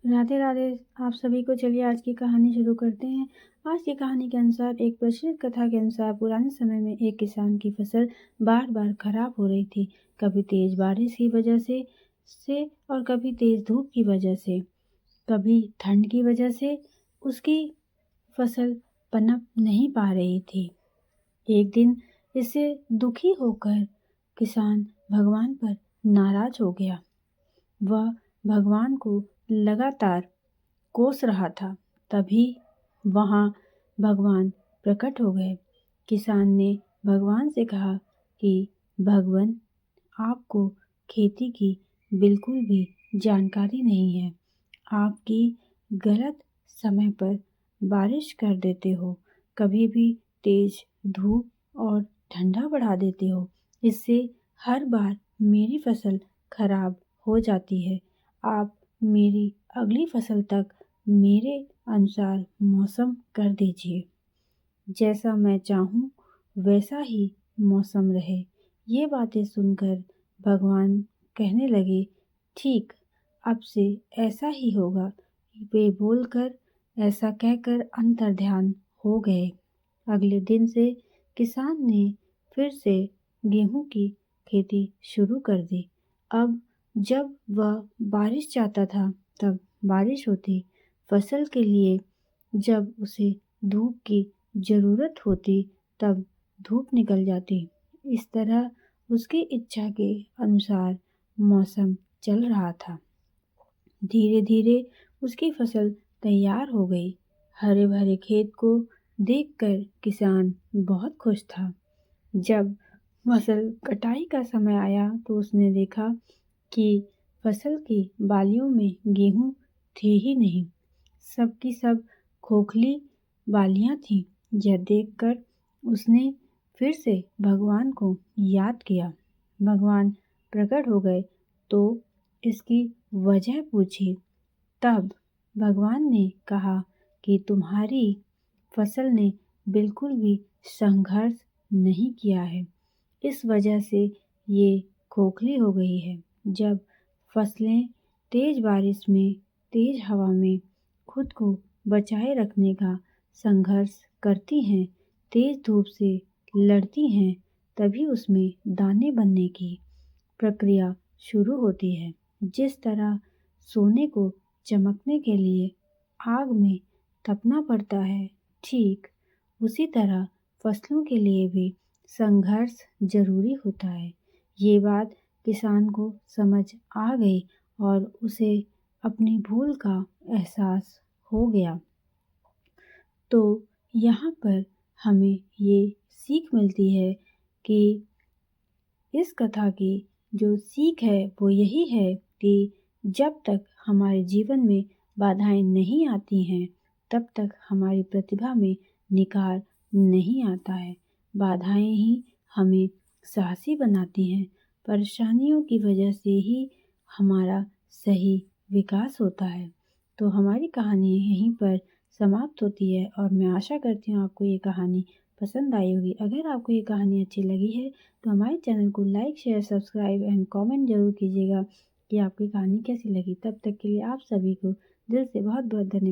राधे राधे। आप सभी को चलिए आज की कहानी शुरू करते हैं। आज की कहानी के अनुसार एक प्रचलित कथा के अनुसार पुराने समय में एक किसान की फसल बार बार खराब हो रही थी। कभी तेज बारिश की वजह से और कभी तेज धूप की वजह से, कभी ठंड की वजह से उसकी फसल पनप नहीं पा रही थी। एक दिन इससे दुखी होकर किसान भगवान पर नाराज हो गया। वह भगवान को लगातार कोस रहा था। तभी वहाँ भगवान प्रकट हो गए। किसान ने भगवान से कहा कि भगवान, आपको खेती की बिल्कुल भी जानकारी नहीं है। आपकी गलत समय पर बारिश कर देते हो, कभी भी तेज धूप और ठंडा बढ़ा देते हो। इससे हर बार मेरी फसल खराब हो जाती है। आप मेरी अगली फसल तक मेरे अनुसार मौसम कर दीजिए। जैसा मैं चाहूँ वैसा ही मौसम रहे। ये बातें सुनकर भगवान कहने लगे, ठीक, अब से ऐसा ही होगा। वे बोलकर ऐसा कहकर अंतर्ध्यान हो गए। अगले दिन से किसान ने फिर से गेहूं की खेती शुरू कर दी। अब जब वह बारिश चाहता था तब बारिश होती, फसल के लिए जब उसे धूप की ज़रूरत होती तब धूप निकल जाती। इस तरह उसकी इच्छा के अनुसार मौसम चल रहा था। धीरे धीरे उसकी फसल तैयार हो गई। हरे भरे खेत को देखकर किसान बहुत खुश था। जब फसल कटाई का समय आया तो उसने देखा कि फसल की बालियों में गेहूं थे ही नहीं, सब की सब खोखली बालियां थीं। यह देखकर उसने फिर से भगवान को याद किया। भगवान प्रकट हो गए तो इसकी वजह पूछी। तब भगवान ने कहा कि तुम्हारी फसल ने बिल्कुल भी संघर्ष नहीं किया है, इस वजह से ये खोखली हो गई है। जब फसलें तेज बारिश में, तेज हवा में खुद को बचाए रखने का संघर्ष करती हैं, तेज धूप से लड़ती हैं, तभी उसमें दाने बनने की प्रक्रिया शुरू होती है। जिस तरह सोने को चमकने के लिए आग में तपना पड़ता है, ठीक उसी तरह फसलों के लिए भी संघर्ष जरूरी होता है। ये बात किसान को समझ आ गई और उसे अपनी भूल का एहसास हो गया। तो यहाँ पर हमें ये सीख मिलती है कि इस कथा की जो सीख है वो यही है कि जब तक हमारे जीवन में बाधाएं नहीं आती हैं तब तक हमारी प्रतिभा में निखार नहीं आता है। बाधाएं ही हमें साहसी बनाती हैं। परेशानियों की वजह से ही हमारा सही विकास होता है। तो हमारी कहानी यहीं पर समाप्त होती है और मैं आशा करती हूँ आपको ये कहानी पसंद आई होगी। अगर आपको ये कहानी अच्छी लगी है तो हमारे चैनल को like, share, subscribe and comment जरूर कीजिएगा कि आपकी कहानी कैसी लगी। तब तक के लिए आप सभी को दिल से बहुत बहुत धन्यवाद।